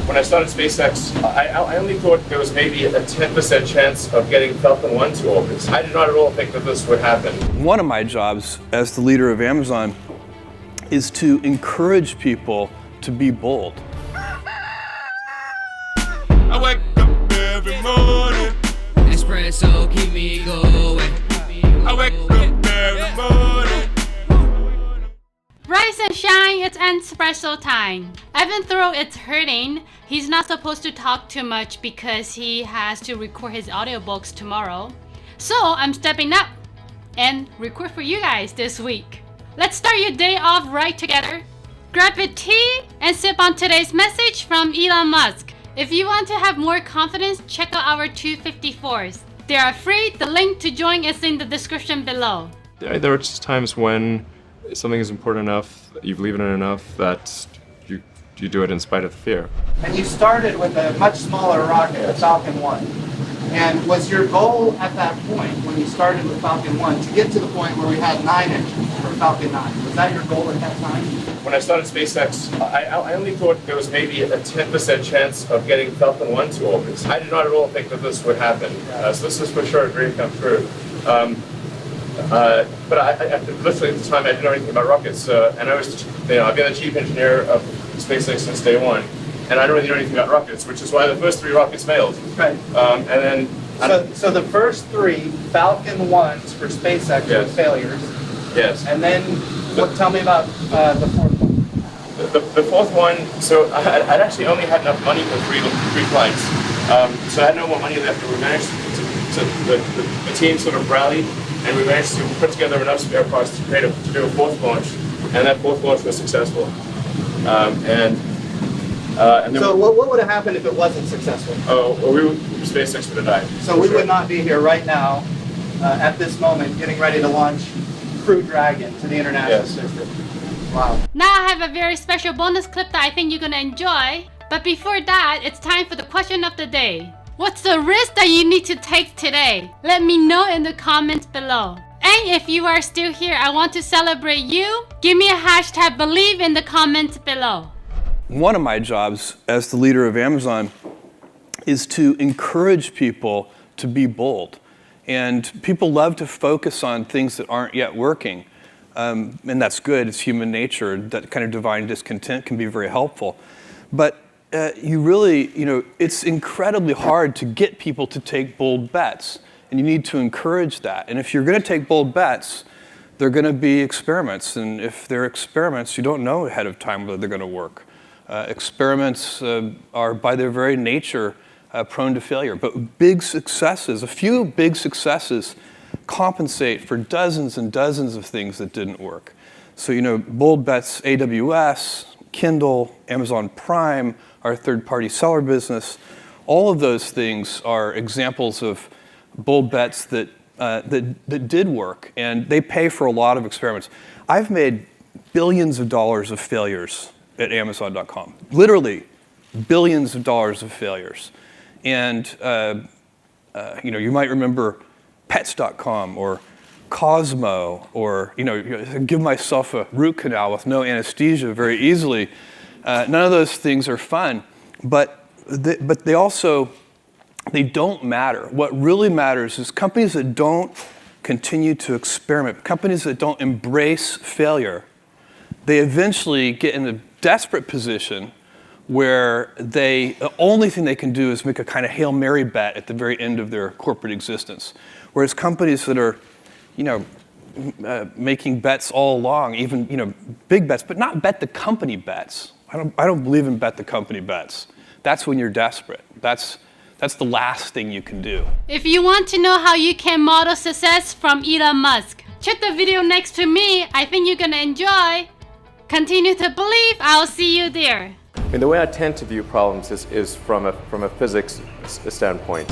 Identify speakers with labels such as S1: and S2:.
S1: When I started SpaceX, I only thought there was maybe a 10% chance of getting Falcon 1 to orbit. I did not at all think that this would happen.
S2: One of my jobs as the leader of Amazon is to encourage people to be bold.
S3: I wake up every morning.
S4: Espresso keep me going.
S3: I wake up every morning.
S5: Rise and shine, it's Entspresso time. Even though it's hurting, he's not supposed to talk too much because he has to record his audiobooks tomorrow. So I'm stepping up and record for you guys this week. Let's start your day off right together. Grab a tea and sip on today's message from Elon Musk. If you want to have more confidence, check out our 254s. They are free. The link to join is in the description below.
S1: There are just times when something is important enough, you believe in it enough, that you do it in spite of the fear.
S6: And you started with a much smaller rocket, a Falcon 1. And was your goal at that point, when you started with Falcon 1, to get to the point where we had 9 engines for Falcon 9? Was that your goal at that time?
S1: When I started SpaceX, I only thought there was maybe a 10% chance of getting Falcon 1 to orbit. I did not at all think that this would happen. So this is for sure a dream come true. But I literally at the time I didn't know anything about rockets, and I've been the chief engineer of SpaceX since day one, and I don't really know anything about rockets, which is why the first 3 rockets failed.
S6: Right.
S1: And then
S6: So the first 3 Falcon 1s for SpaceX were failures.
S1: Yes.
S6: And then tell me about the 4th one.
S1: The 4th one, so I'd actually only had enough money for 3 flights, so I had no more money left, and we managed the team sort of rallied, and we managed to put together enough spare parts to do a 4th launch, and that 4th launch was successful. And then
S6: So what would have happened if it wasn't successful?
S1: SpaceX would have died.
S6: So we would not be here right now, at this moment, getting ready to launch Crew Dragon to the International System. Wow.
S5: Now I have a very special bonus clip that I think you're gonna enjoy. But before that, it's time for the question of the day. What's the risk that you need to take today? Let me know in the comments below. And if you are still here, I want to celebrate you. Give me a hashtag believe in the comments below.
S2: One of my jobs as the leader of Amazon is to encourage people to be bold. And people love to focus on things that aren't yet working. And that's good, it's human nature. That kind of divine discontent can be very helpful. But it's incredibly hard to get people to take bold bets. And you need to encourage that. And if you're going to take bold bets, they're going to be experiments. And if they're experiments, you don't know ahead of time whether they're going to work. Experiments are by their very nature prone to failure. But big successes, a few big successes, compensate for dozens and dozens of things that didn't work. So, bold bets, AWS, Kindle, Amazon Prime, our third-party seller business, all of those things are examples of bold bets that did work, and they pay for a lot of experiments. I've made billions of dollars of failures at Amazon.com, literally billions of dollars of failures. And you might remember Pets.com or Cosmo, or give myself a root canal with no anesthesia very easily. None of those things are fun, but they don't matter. What really matters is companies that don't continue to experiment, companies that don't embrace failure. They eventually get in a desperate position where the only thing they can do is make a kind of Hail Mary bet at the very end of their corporate existence. Whereas companies that are, making bets all along, even, big bets, but not bet the company bets. I don't believe in bet the company bets. That's when you're desperate. That's the last thing you can do.
S5: If you want to know how you can model success from Elon Musk, check the video next to me. I think you're gonna enjoy. Continue to believe. I'll see you there.
S1: The way I tend to view problems is from a physics standpoint.